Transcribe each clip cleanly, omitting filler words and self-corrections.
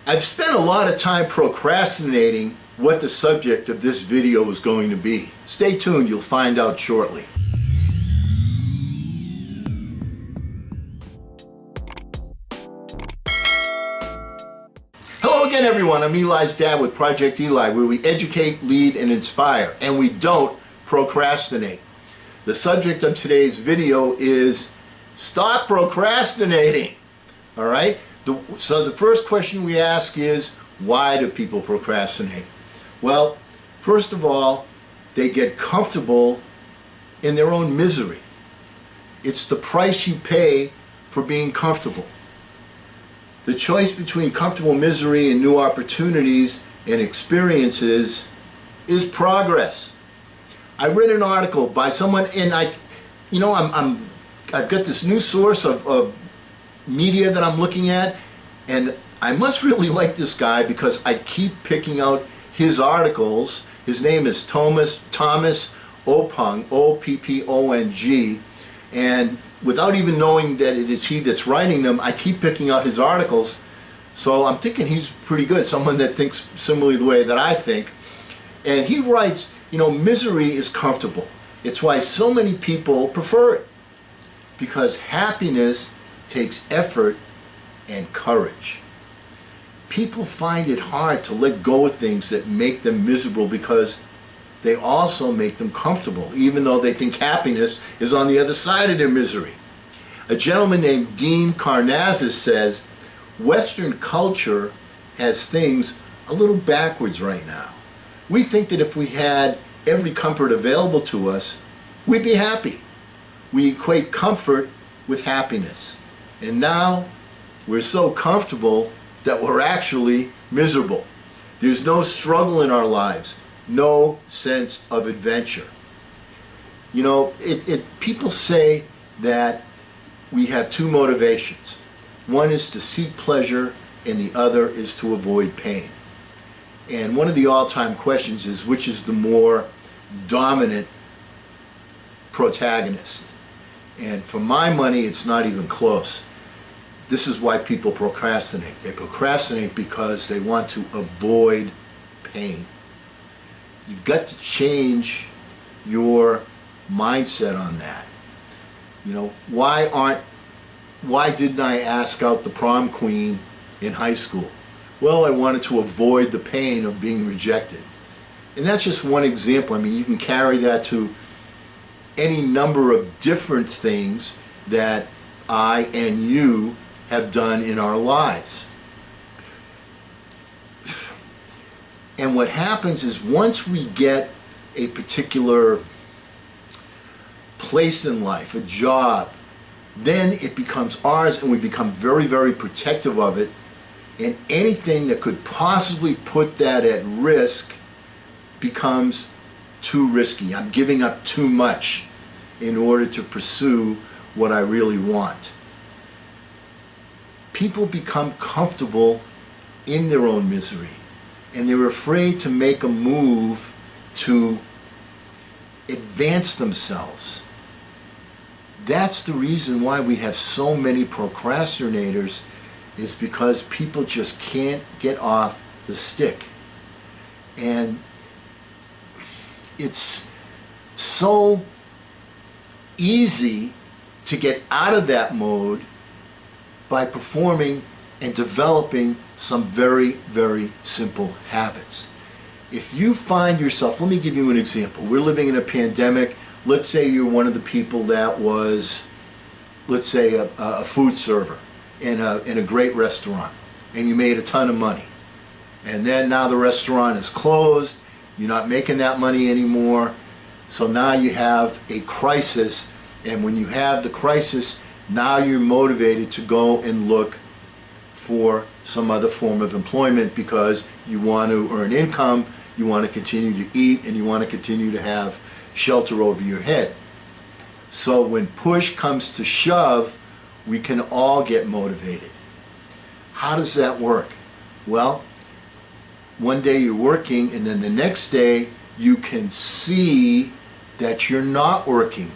I've spent a lot of time procrastinating what the subject of this video is going to be. Stay tuned, you'll find out shortly. Hello again everyone, I'm Eli's dad with Project Eli, where we educate, lead, and inspire, and we don't procrastinate. The subject of today's video is stop procrastinating. Alright? So the first question we ask is, why do people procrastinate? Well, first of all, they get comfortable in their own misery. It's the price you pay for being comfortable. The choice between comfortable misery and new opportunities and experiences is progress. I read an article by someone, and I've got this new source of media that I'm looking at, and I must really like this guy because I keep picking out his articles. His name is Thomas Oppong, O-P-P-O-N-G, and without even knowing that it is he that's writing them, I keep picking out his articles. So I'm thinking he's pretty good, someone that thinks similarly the way that I think. And he writes, misery is comfortable. It's why so many people prefer it. Because happiness takes effort and courage. People find it hard to let go of things that make them miserable because they also make them comfortable, even though they think happiness is on the other side of their misery. A gentleman named Dean Karnazes says, Western culture has things a little backwards right now. We think that if we had every comfort available to us, we'd be happy. We equate comfort with happiness. And now we're so comfortable that we're actually miserable. There's no struggle in our lives, no sense of adventure. People say that we have two motivations. One is to seek pleasure and the other is to avoid pain. And one of the all-time questions is, which is the more dominant protagonist? And for my money, it's not even close. This is why people procrastinate. They procrastinate because they want to avoid pain. You've got to change your mindset on that. Why didn't I ask out the prom queen in high school? Well, I wanted to avoid the pain of being rejected. And that's just one example. I mean, you can carry that to any number of different things that I and you have done in our lives. And what happens is once we get a particular place in life, a job, then it becomes ours and we become very, very protective of it. And anything that could possibly put that at risk becomes too risky. I'm giving up too much in order to pursue what I really want. People become comfortable in their own misery, and they're afraid to make a move to advance themselves. That's the reason why we have so many procrastinators, is because people just can't get off the stick. And it's so easy to get out of that mode by performing and developing some very, very simple habits. If you find yourself, let me give you an example. We're living in a pandemic. Let's say you're one of the people that was, let's say, a food server in a great restaurant, and you made a ton of money. And then now the restaurant is closed, you're not making that money anymore, so now you have a crisis, and when you have the crisis, now you're motivated to go and look for some other form of employment because you want to earn income, you want to continue to eat, and you want to continue to have shelter over your head. So when push comes to shove, we can all get motivated. How does that work? Well, one day you're working, and then the next day you can see that you're not working.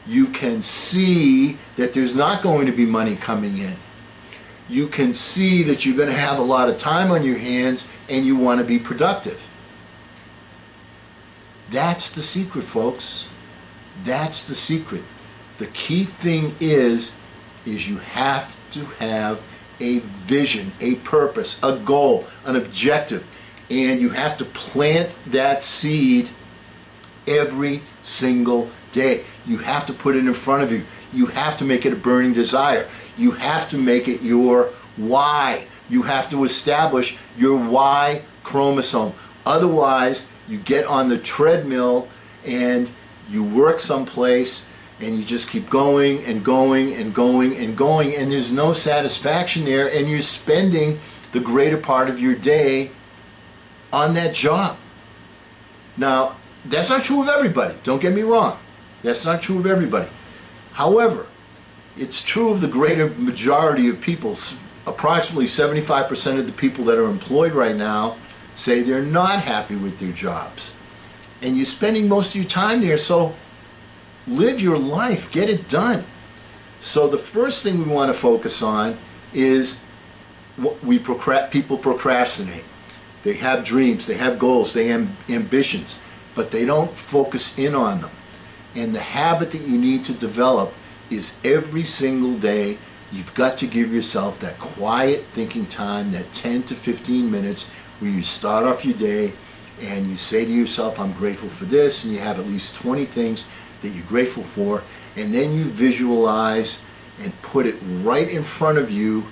You can see that there's not going to be money coming in. you can see that you're going to have a lot of time on your hands and you want to be productive. That's the secret, folks. That's the secret. The key thing is you have to have a vision, a purpose, a goal, an objective, and you have to plant that seed every single day. You have to put it in front of you. You have to make it a burning desire. You have to make it your why. You have to establish your Y chromosome. Otherwise, you get on the treadmill and you work someplace and you just keep going and going and going and going, and there's no satisfaction there, and you're spending the greater part of your day on that job. Now, that's not true of everybody. Don't get me wrong. That's not true of everybody. However, it's true of the greater majority of people. Approximately 75% of the people that are employed right now say they're not happy with their jobs. And you're spending most of your time there, so live your life, get it done. So the first thing we want to focus on is what people procrastinate. They have dreams, they have goals, they have ambitions, but they don't focus in on them. And the habit that you need to develop is every single day you've got to give yourself that quiet thinking time, that 10 to 15 minutes where you start off your day and you say to yourself, I'm grateful for this, and you have at least 20 things that you're grateful for, and then you visualize and put it right in front of you,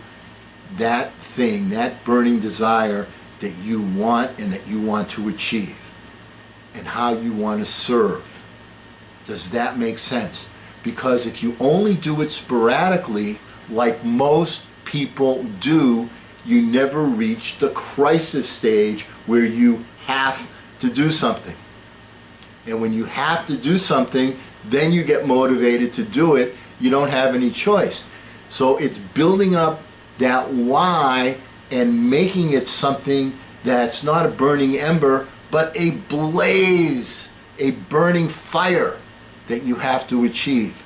that thing, that burning desire that you want and that you want to achieve, and how you want to serve. Does that make sense? Because if you only do it sporadically, like most people do, you never reach the crisis stage where you have to do something. And when you have to do something, then you get motivated to do it. You don't have any choice. So it's building up that why and making it something that's not a burning ember, but a blaze, a burning fire that you have to achieve.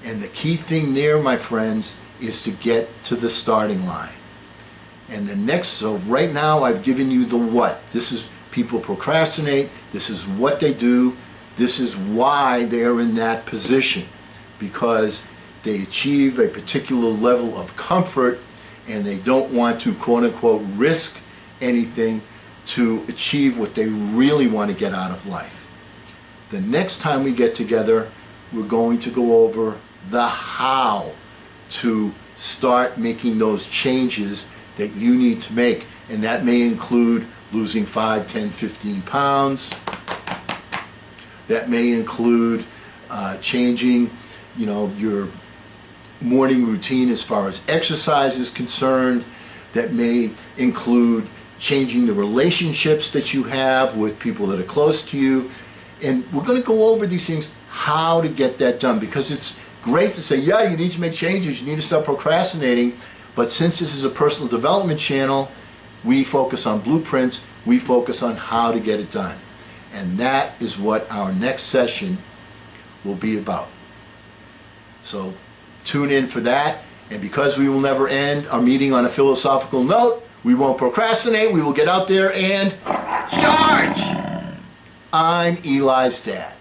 And the key thing there, my friends, is to get to the starting line. And the next, so right now I've given you the what. This is people procrastinate. This is what they do. This is why they're in that position, because they achieve a particular level of comfort and they don't want to, quote unquote, risk anything to achieve what they really want to get out of life. The next time we get together, we're going to go over the how to start making those changes that you need to make. And that may include losing 5, 10, 15 pounds. That may include changing, your morning routine as far as exercise is concerned. That may include changing the relationships that you have with people that are close to you. And we're going to go over these things, how to get that done, because it's great to say, yeah, you need to make changes, you need to stop procrastinating. But since this is a personal development channel, we focus on blueprints, we focus on how to get it done. And that is what our next session will be about. So tune in for that. And because we will never end our meeting on a philosophical note, we won't procrastinate, we will get out there and charge! I'm Eli's dad.